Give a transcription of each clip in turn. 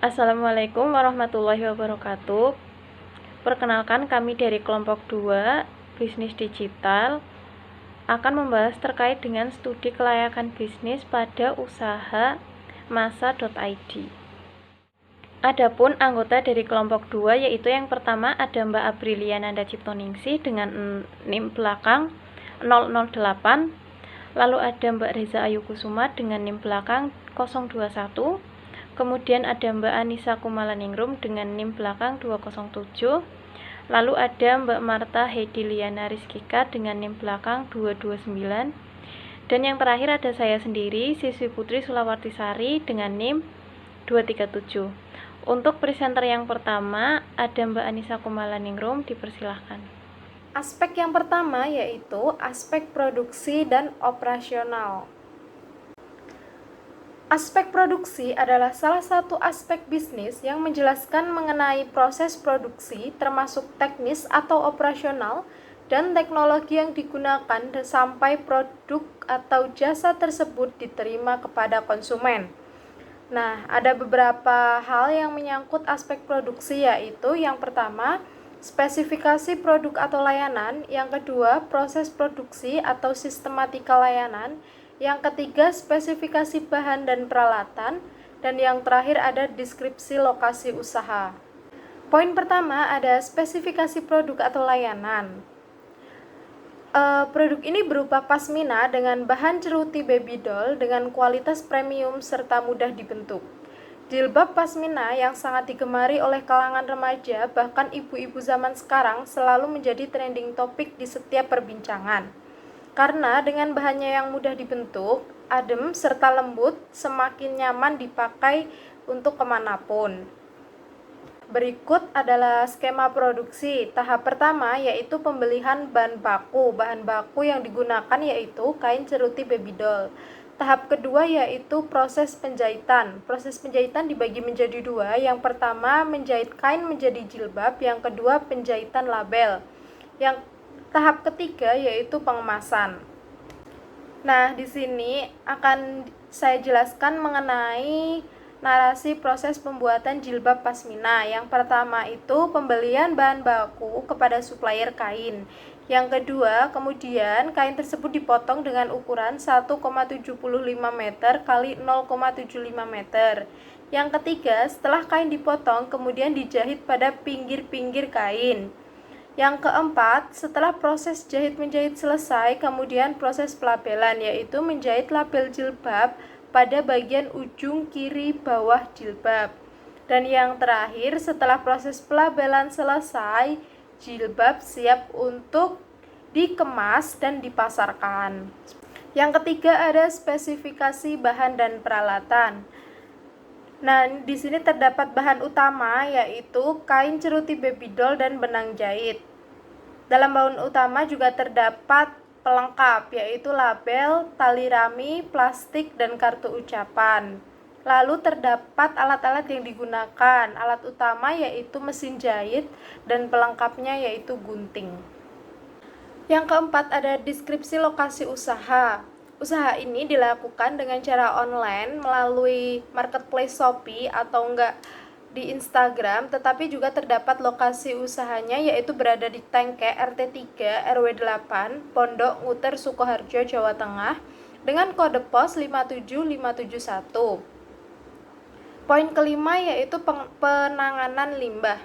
Assalamualaikum warahmatullahi wabarakatuh. Perkenalkan, kami dari kelompok 2 Bisnis Digital akan membahas terkait dengan studi kelayakan bisnis pada usaha masa.id. Adapun anggota dari kelompok 2 yaitu yang pertama ada Mbak Aprilia Nanda Ciptoningsih dengan NIM belakang 008, lalu ada Mbak Reza Ayu Kusuma dengan NIM belakang 021, kemudian ada Mbak Anissa Kumalaningrum dengan NIM belakang 207, lalu ada Mbak Marta Heidi Liana Rizkika dengan NIM belakang 229, dan yang terakhir ada saya sendiri, Siswi Putri Sulawartisari dengan NIM 237. Untuk presenter yang pertama ada Mbak Anissa Kumalaningrum, dipersilahkan. Aspek yang pertama yaitu aspek produksi dan operasional. Aspek produksi adalah salah satu aspek bisnis yang menjelaskan mengenai proses produksi termasuk teknis atau operasional dan teknologi yang digunakan sampai produk atau jasa tersebut diterima kepada konsumen. Nah, ada beberapa hal yang menyangkut aspek produksi, yaitu yang pertama, spesifikasi produk atau layanan, yang kedua, proses produksi atau sistematika layanan, yang ketiga, spesifikasi bahan dan peralatan, dan yang terakhir ada deskripsi lokasi usaha. Poin pertama ada spesifikasi produk atau layanan. Produk ini berupa pasmina dengan bahan ceruti baby doll dengan kualitas premium serta mudah dibentuk. Jilbab pasmina yang sangat digemari oleh kalangan remaja, bahkan ibu-ibu zaman sekarang, selalu menjadi trending topik di setiap perbincangan. Karena dengan bahannya yang mudah dibentuk, adem serta lembut, semakin nyaman dipakai untuk kemanapun. Berikut adalah skema produksi. Tahap pertama yaitu pembelian bahan baku. Bahan baku yang digunakan yaitu kain ceruti baby doll. Tahap kedua yaitu proses penjahitan. Proses penjahitan dibagi menjadi dua. Yang pertama menjahit kain menjadi jilbab, yang kedua penjahitan label. Yang tahap ketiga yaitu pengemasan. Nah, di sini akan saya jelaskan mengenai narasi proses pembuatan jilbab pasmina. Yang pertama itu pembelian bahan baku kepada supplier kain. Yang kedua, kemudian kain tersebut dipotong dengan ukuran 1,75 meter kali 0,75 meter. Yang ketiga, setelah kain dipotong, kemudian dijahit pada pinggir-pinggir kain. Yang keempat, setelah proses jahit-menjahit selesai, kemudian proses pelabelan, yaitu menjahit label jilbab pada bagian ujung kiri bawah jilbab. Dan yang terakhir, setelah proses pelabelan selesai, jilbab siap untuk dikemas dan dipasarkan. Yang ketiga ada spesifikasi bahan dan peralatan. Nah, di sini terdapat bahan utama yaitu kain ceruti baby doll dan benang jahit. Dalam bahan utama juga terdapat pelengkap yaitu label, tali rami, plastik, dan kartu ucapan. Lalu terdapat alat-alat yang digunakan. Alat utama yaitu mesin jahit dan pelengkapnya yaitu gunting. Yang keempat ada deskripsi lokasi usaha. Usaha ini dilakukan dengan cara online melalui marketplace Shopee atau enggak di Instagram, tetapi juga terdapat lokasi usahanya yaitu berada di Tengke RT 3 RW 8 Pondok Nguter Sukoharjo Jawa Tengah dengan kode pos 57571. Poin kelima yaitu penanganan limbah.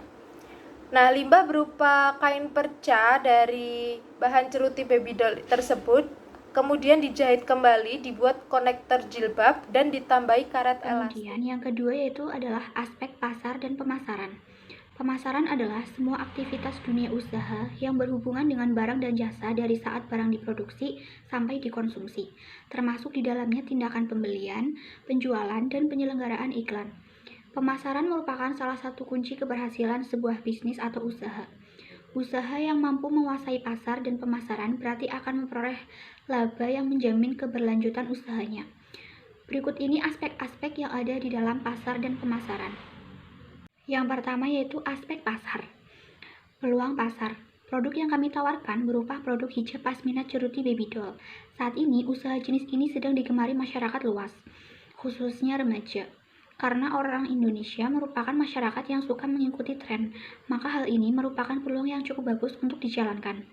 Nah, limbah berupa kain perca dari bahan ceruti baby doll tersebut kemudian dijahit kembali, dibuat konektor jilbab, dan ditambahi karet elastik. Kemudian yang kedua yaitu adalah aspek pasar dan pemasaran. Pemasaran adalah semua aktivitas dunia usaha yang berhubungan dengan barang dan jasa dari saat barang diproduksi sampai dikonsumsi, termasuk di dalamnya tindakan pembelian, penjualan, dan penyelenggaraan iklan. Pemasaran merupakan salah satu kunci keberhasilan sebuah bisnis atau usaha. Usaha yang mampu menguasai pasar dan pemasaran berarti akan memperoleh laba yang menjamin keberlanjutan usahanya. Berikut ini aspek-aspek yang ada di dalam pasar dan pemasaran. Yang pertama yaitu aspek pasar. Peluang pasar. Produk yang kami tawarkan berupa produk hijab pasmina ceruti baby doll. Saat ini, usaha jenis ini sedang digemari masyarakat luas, khususnya remaja. Karena orang Indonesia merupakan masyarakat yang suka mengikuti tren, maka hal ini merupakan peluang yang cukup bagus untuk dijalankan.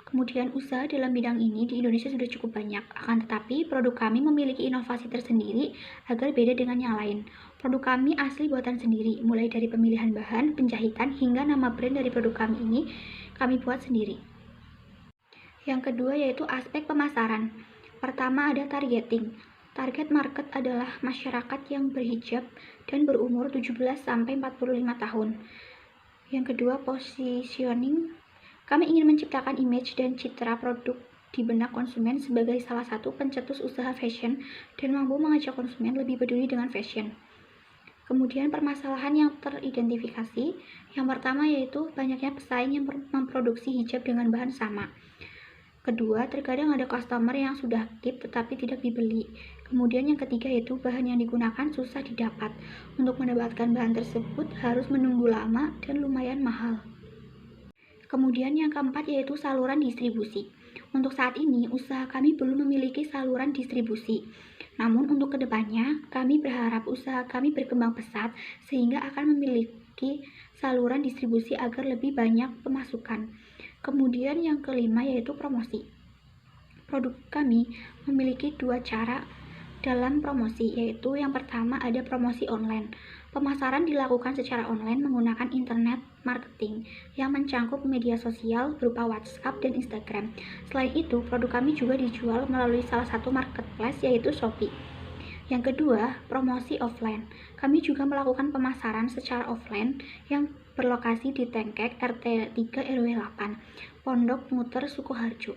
Kemudian usaha dalam bidang ini di Indonesia sudah cukup banyak, akan tetapi produk kami memiliki inovasi tersendiri agar beda dengan yang lain. Produk kami asli buatan sendiri, mulai dari pemilihan bahan, penjahitan, hingga nama brand dari produk kami ini kami buat sendiri. Yang kedua yaitu aspek pemasaran. Pertama ada targeting. Target market adalah masyarakat yang berhijab dan berumur 17-45 tahun. Yang kedua, positioning. Kami ingin menciptakan image dan citra produk di benak konsumen sebagai salah satu pencetus usaha fashion dan mampu mengajak konsumen lebih peduli dengan fashion. Kemudian permasalahan yang teridentifikasi. Yang pertama yaitu banyaknya pesaing yang memproduksi hijab dengan bahan sama. Kedua, terkadang ada customer yang sudah aktif tetapi tidak dibeli. Kemudian yang ketiga yaitu bahan yang digunakan susah didapat. Untuk mendapatkan bahan tersebut harus menunggu lama dan lumayan mahal. Kemudian yang keempat yaitu saluran distribusi. Untuk saat ini, usaha kami belum memiliki saluran distribusi. Namun untuk kedepannya, kami berharap usaha kami berkembang pesat sehingga akan memiliki saluran distribusi agar lebih banyak pemasukan. Kemudian yang kelima yaitu promosi. Produk kami memiliki dua cara dalam promosi, yaitu yang pertama ada promosi online. Pemasaran dilakukan secara online menggunakan internet marketing yang mencangkup media sosial berupa WhatsApp dan Instagram. Selain itu, produk kami juga dijual melalui salah satu marketplace yaitu Shopee. Yang kedua, promosi offline. Kami juga melakukan pemasaran secara offline yang berlokasi di Tengkek RT 3 RW 8, Pondok Muter Sukoharjo.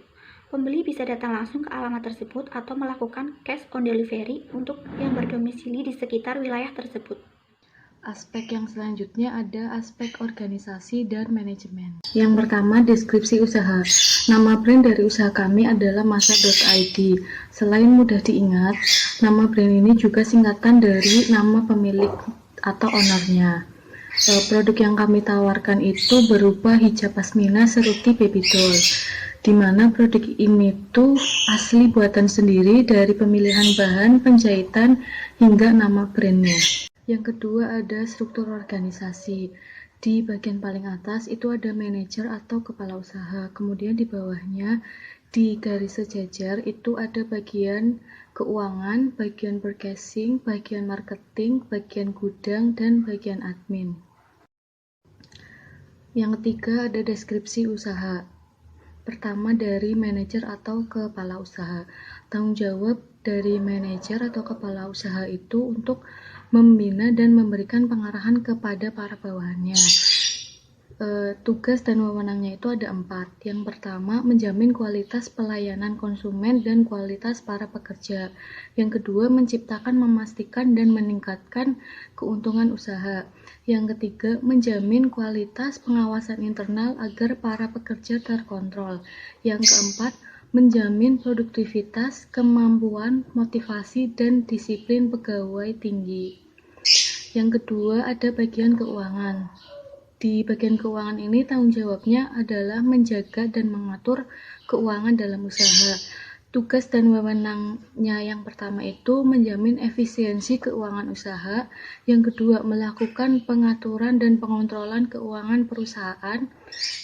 Pembeli bisa datang langsung ke alamat tersebut atau melakukan cash on delivery untuk yang berdomisili di sekitar wilayah tersebut. Aspek yang selanjutnya ada aspek organisasi dan manajemen. Yang pertama, deskripsi usaha. Nama brand dari usaha kami adalah masa.id. Selain mudah diingat, nama brand ini juga singkatan dari nama pemilik atau ownernya. Produk yang kami tawarkan itu berupa hijab pasmina seruti baby doll, di mana produk ini tuh asli buatan sendiri dari pemilihan bahan, penjahitan, hingga nama brandnya. Yang kedua ada struktur organisasi. Di bagian paling atas itu ada manajer atau kepala usaha, kemudian di bawahnya di garis sejajar itu ada bagian keuangan, bagian purchasing, bagian marketing, bagian gudang, dan bagian admin. Yang ketiga ada deskripsi usaha. Pertama dari manajer atau kepala usaha. Tanggung jawab dari manajer atau kepala usaha itu untuk membina dan memberikan pengarahan kepada para bawahannya. Tugas dan wewenangnya itu ada 4. Yang pertama, menjamin kualitas pelayanan konsumen dan kualitas para pekerja. Yang kedua, menciptakan, memastikan, dan meningkatkan keuntungan usaha. Yang ketiga, menjamin kualitas pengawasan internal agar para pekerja terkontrol. Yang keempat, menjamin produktivitas, kemampuan, motivasi, dan disiplin pegawai tinggi. Yang kedua, ada bagian keuangan. Di bagian keuangan ini tanggung jawabnya adalah menjaga dan mengatur keuangan dalam usaha. Tugas dan wewenangnya yang pertama itu menjamin efisiensi keuangan usaha. Yang kedua, melakukan pengaturan dan pengontrolan keuangan perusahaan.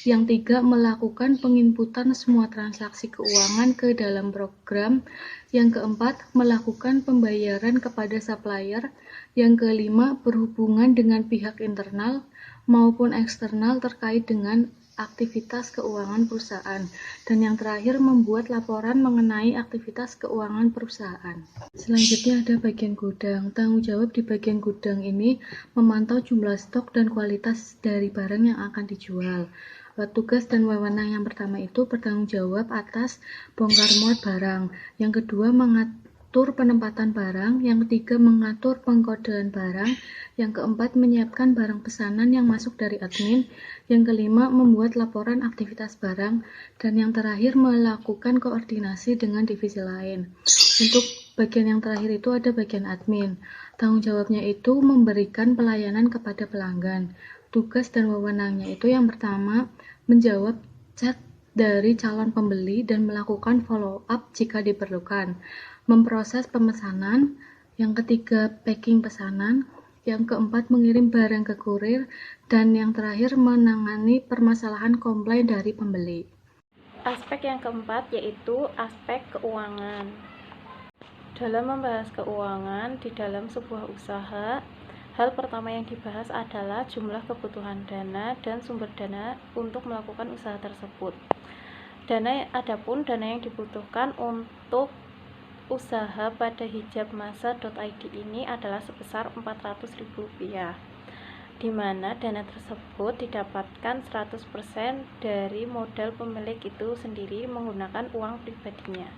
Yang tiga, melakukan penginputan semua transaksi keuangan ke dalam program. Yang keempat, melakukan pembayaran kepada supplier. Yang kelima, berhubungan dengan pihak internal maupun eksternal terkait dengan aktivitas keuangan perusahaan. Dan yang terakhir, membuat laporan mengenai aktivitas keuangan perusahaan. Selanjutnya ada bagian gudang. Tanggung jawab di bagian gudang ini memantau jumlah stok dan kualitas dari barang yang akan dijual. Tugas dan wewenang yang pertama itu bertanggung jawab atas bongkar muat barang. Yang kedua, mengatur penempatan barang. Yang ketiga, mengatur pengkodean barang. Yang keempat, menyiapkan barang pesanan yang masuk dari admin. Yang kelima, membuat laporan aktivitas barang. Dan yang terakhir, melakukan koordinasi dengan divisi lain. Untuk bagian yang terakhir itu ada bagian admin. Tanggung jawabnya itu memberikan pelayanan kepada pelanggan. Tugas dan wewenangnya itu yang pertama, menjawab chat dari calon pembeli dan melakukan follow up jika diperlukan. Memproses pemesanan. Yang ketiga, packing pesanan. Yang keempat, mengirim barang ke kurir. Dan yang terakhir, menangani permasalahan komplain dari pembeli. Aspek yang keempat yaitu aspek keuangan. Dalam membahas keuangan di dalam sebuah usaha, hal pertama yang dibahas adalah jumlah kebutuhan dana dan sumber dana untuk melakukan usaha tersebut. Adapun dana yang dibutuhkan untuk usaha pada hijabmasa.id ini adalah sebesar Rp400.000, di mana dana tersebut didapatkan 100% dari modal pemilik itu sendiri menggunakan uang pribadinya.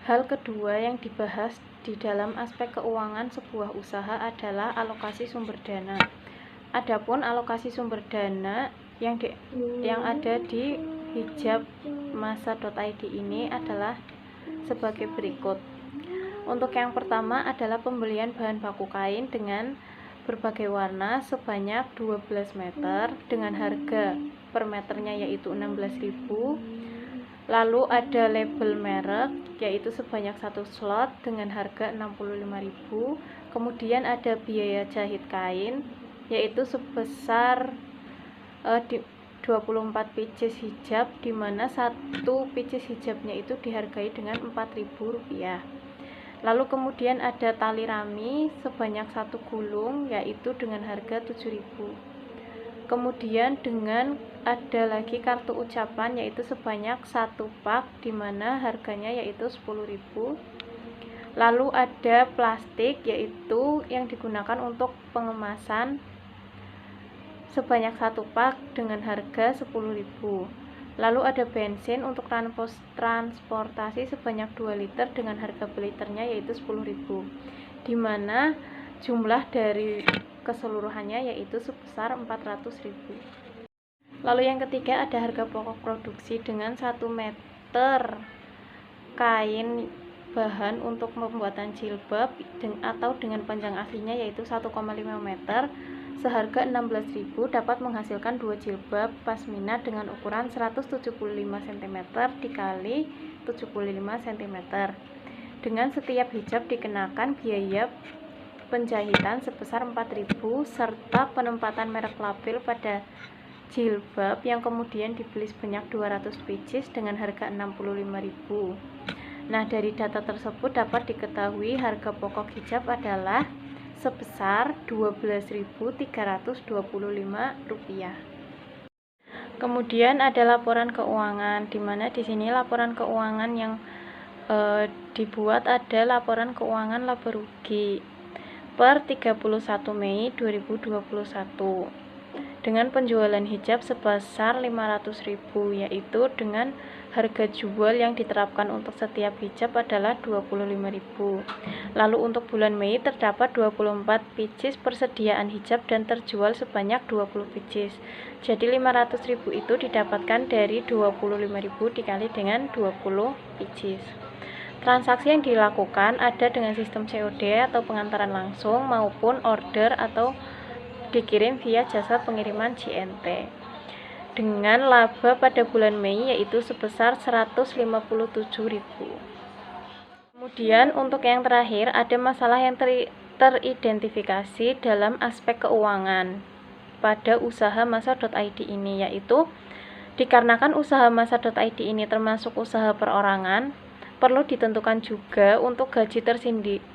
Hal kedua yang dibahas di dalam aspek keuangan sebuah usaha adalah alokasi sumber dana. Adapun alokasi sumber dana yang ada di hijabmasa.id ini adalah sebagai berikut. Untuk yang pertama adalah pembelian bahan baku kain dengan berbagai warna sebanyak 12 meter dengan harga per meternya yaitu 16.000. Lalu ada label merek yaitu sebanyak 1 slot dengan harga 65.000. Kemudian ada biaya jahit kain yaitu sebesar 24 pieces hijab, di mana satu pieces hijabnya itu dihargai dengan Rp4.000. Lalu kemudian ada tali rami sebanyak 1 gulung yaitu dengan harga 7.000. Kemudian ada lagi kartu ucapan yaitu sebanyak 1 pak, di mana harganya yaitu 10.000. Lalu ada plastik yaitu yang digunakan untuk pengemasan sebanyak 1 pak dengan harga 10.000. Lalu ada bensin untuk transportasi sebanyak 2 liter dengan harga per liternya yaitu 10.000, di mana jumlah dari keseluruhannya yaitu sebesar 400.000. Lalu yang ketiga ada harga pokok produksi dengan 1 meter kain bahan untuk pembuatan jilbab atau dengan panjang aslinya yaitu 1,5 meter seharga 16.000 dapat menghasilkan 2 jilbab pasmina dengan ukuran 175 cm dikali 75 cm. Dengan setiap hijab dikenakan biaya penjahitan sebesar 4.000 serta penempatan merek label pada jilbab yang kemudian dibeli sebanyak 200 pieces dengan harga 65.000. Nah, dari data tersebut dapat diketahui harga pokok hijab adalah sebesar Rp12.325. Kemudian ada laporan keuangan, di mana di sini laporan keuangan yang dibuat ada laporan keuangan laba rugi per 31 Mei 2021 dengan penjualan hijab sebesar 500.000, yaitu dengan harga jual yang diterapkan untuk setiap hijab adalah 25.000. Lalu untuk bulan Mei terdapat 24 pieces persediaan hijab dan terjual sebanyak 20 pieces. Jadi 500.000 itu didapatkan dari 25.000 dikali dengan 20 pieces. Transaksi yang dilakukan ada dengan sistem COD atau pengantaran langsung maupun order atau dikirim via jasa pengiriman JNT. Dengan laba pada bulan Mei yaitu sebesar 157.000. Kemudian untuk yang terakhir ada masalah yang teridentifikasi dalam aspek keuangan pada usaha masa.id ini, yaitu dikarenakan usaha masa.id ini termasuk usaha perorangan, perlu ditentukan juga untuk gaji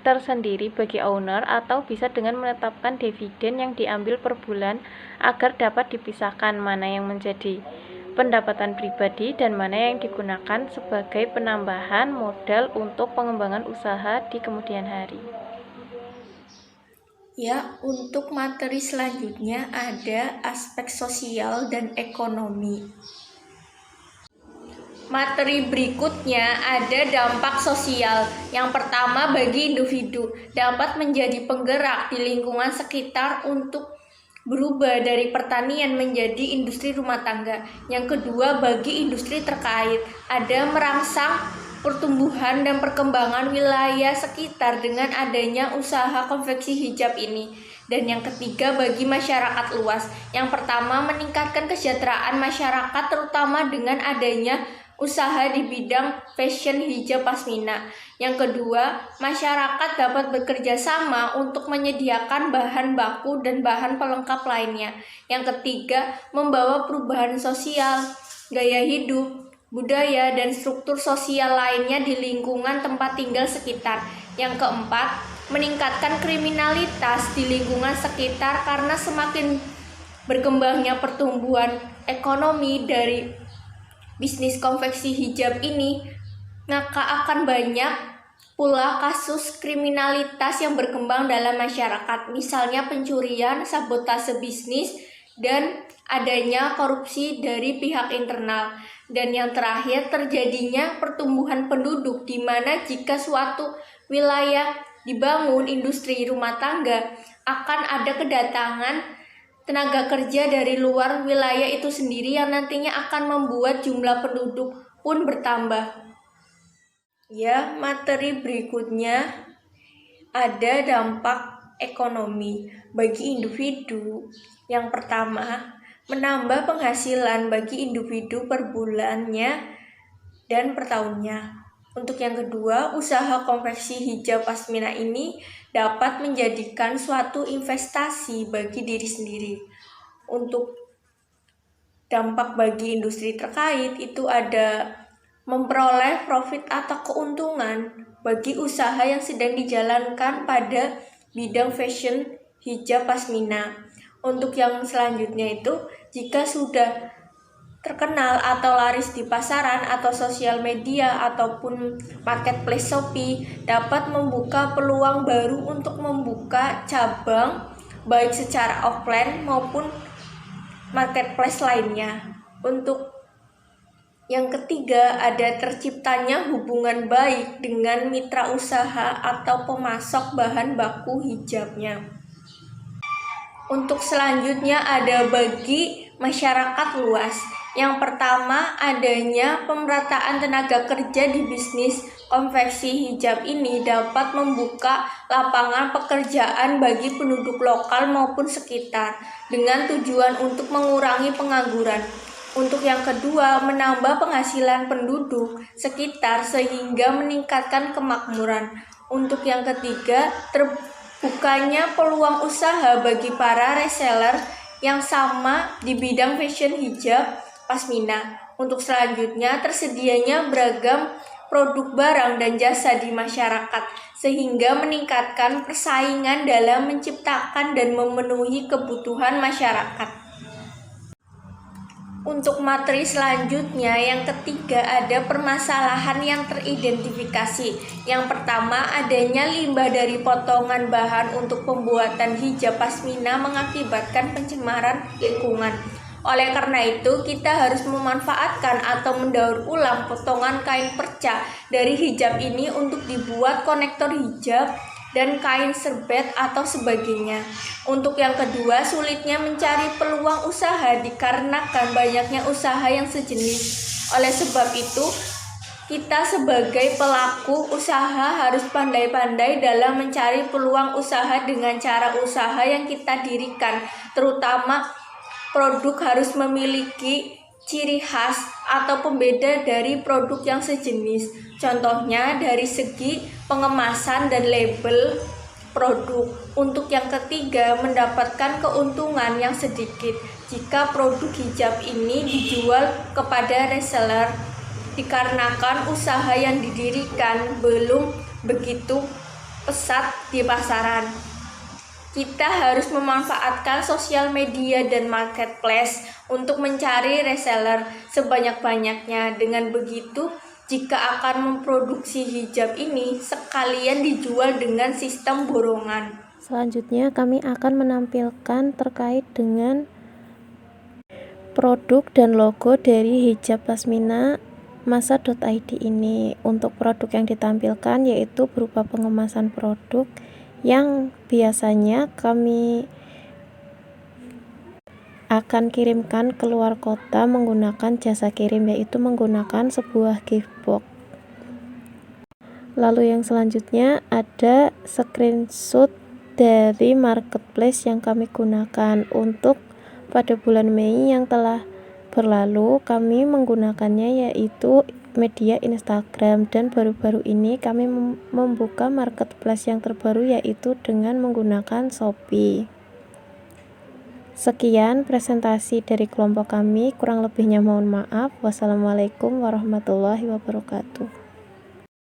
tersendiri bagi owner atau bisa dengan menetapkan dividen yang diambil per bulan agar dapat dipisahkan mana yang menjadi pendapatan pribadi dan mana yang digunakan sebagai penambahan modal untuk pengembangan usaha di kemudian hari. Ya, untuk materi selanjutnya ada aspek sosial dan ekonomi. Materi berikutnya ada dampak sosial. Yang pertama, bagi individu dapat menjadi penggerak di lingkungan sekitar untuk berubah dari pertanian menjadi industri rumah tangga. Yang kedua, bagi industri terkait ada merangsang pertumbuhan dan perkembangan wilayah sekitar dengan adanya usaha konveksi hijab ini. Dan yang ketiga, bagi masyarakat luas. Yang pertama, meningkatkan kesejahteraan masyarakat terutama dengan adanya usaha di bidang fashion hijab pasmina. Yang kedua, masyarakat dapat bekerja sama untuk menyediakan bahan baku dan bahan pelengkap lainnya. Yang ketiga, membawa perubahan sosial, gaya hidup, budaya, dan struktur sosial lainnya di lingkungan tempat tinggal sekitar. Yang keempat, meningkatkan kriminalitas di lingkungan sekitar karena semakin berkembangnya pertumbuhan ekonomi dari bisnis konveksi hijab ini, maka akan banyak pula kasus kriminalitas yang berkembang dalam masyarakat, misalnya pencurian, sabotase bisnis, dan adanya korupsi dari pihak internal. Dan yang terakhir, terjadinya pertumbuhan penduduk, di mana jika suatu wilayah dibangun industri rumah tangga, akan ada kedatangan tenaga kerja dari luar wilayah itu sendiri yang nantinya akan membuat jumlah penduduk pun bertambah. Ya, materi berikutnya ada dampak ekonomi bagi individu. Yang pertama, menambah penghasilan bagi individu per bulannya dan per tahunnya. Untuk yang kedua, usaha konveksi hijab pasmina ini dapat menjadikan suatu investasi bagi diri sendiri. Untuk dampak bagi industri terkait itu ada memperoleh profit atau keuntungan bagi usaha yang sedang dijalankan pada bidang fashion hijab pasmina. Untuk yang selanjutnya itu, jika sudah terkenal atau laris di pasaran atau sosial media ataupun marketplace Shopee, dapat membuka peluang baru untuk membuka cabang baik secara offline maupun marketplace lainnya. Untuk yang ketiga, ada terciptanya hubungan baik dengan mitra usaha atau pemasok bahan baku hijabnya. Untuk selanjutnya ada bagi masyarakat luas. Yang pertama, adanya pemerataan tenaga kerja di bisnis konveksi hijab ini dapat membuka lapangan pekerjaan bagi penduduk lokal maupun sekitar dengan tujuan untuk mengurangi pengangguran. Untuk yang kedua, menambah penghasilan penduduk sekitar sehingga meningkatkan kemakmuran. Untuk yang ketiga, terbukanya peluang usaha bagi para reseller yang sama di bidang fashion hijab pasmina. Untuk selanjutnya, tersedianya beragam produk barang dan jasa di masyarakat sehingga meningkatkan persaingan dalam menciptakan dan memenuhi kebutuhan masyarakat. Untuk materi selanjutnya, yang ketiga ada permasalahan yang teridentifikasi. Yang pertama, adanya limbah dari potongan bahan untuk pembuatan hijab pasmina mengakibatkan pencemaran lingkungan. Oleh karena itu, kita harus memanfaatkan atau mendaur ulang potongan kain perca dari hijab ini untuk dibuat konektor hijab dan kain serbet atau sebagainya. Untuk yang kedua, sulitnya mencari peluang usaha dikarenakan banyaknya usaha yang sejenis. Oleh sebab itu, kita sebagai pelaku usaha harus pandai-pandai dalam mencari peluang usaha dengan cara usaha yang kita dirikan, terutama produk harus memiliki ciri khas atau pembeda dari produk yang sejenis. Contohnya dari segi pengemasan dan label produk. Untuk yang ketiga, mendapatkan keuntungan yang sedikit jika produk hijab ini dijual kepada reseller dikarenakan usaha yang didirikan belum begitu pesat di pasaran. Kita harus memanfaatkan sosial media dan marketplace untuk mencari reseller sebanyak-banyaknya. Dengan begitu, jika akan memproduksi hijab ini, sekalian dijual dengan sistem borongan. Selanjutnya kami akan menampilkan terkait dengan produk dan logo dari hijab pasmina masa.id ini. Untuk produk yang ditampilkan yaitu berupa pengemasan produk yang biasanya kami akan kirimkan ke luar kota menggunakan jasa kirim, yaitu menggunakan sebuah gift box. Lalu yang selanjutnya ada screenshot dari marketplace yang kami gunakan untuk pada bulan Mei yang telah berlalu kami menggunakannya yaitu media Instagram, dan baru-baru ini kami membuka marketplace yang terbaru yaitu dengan menggunakan Shopee. Sekian presentasi dari kelompok kami, kurang lebihnya mohon maaf. Wassalamualaikum warahmatullahi wabarakatuh.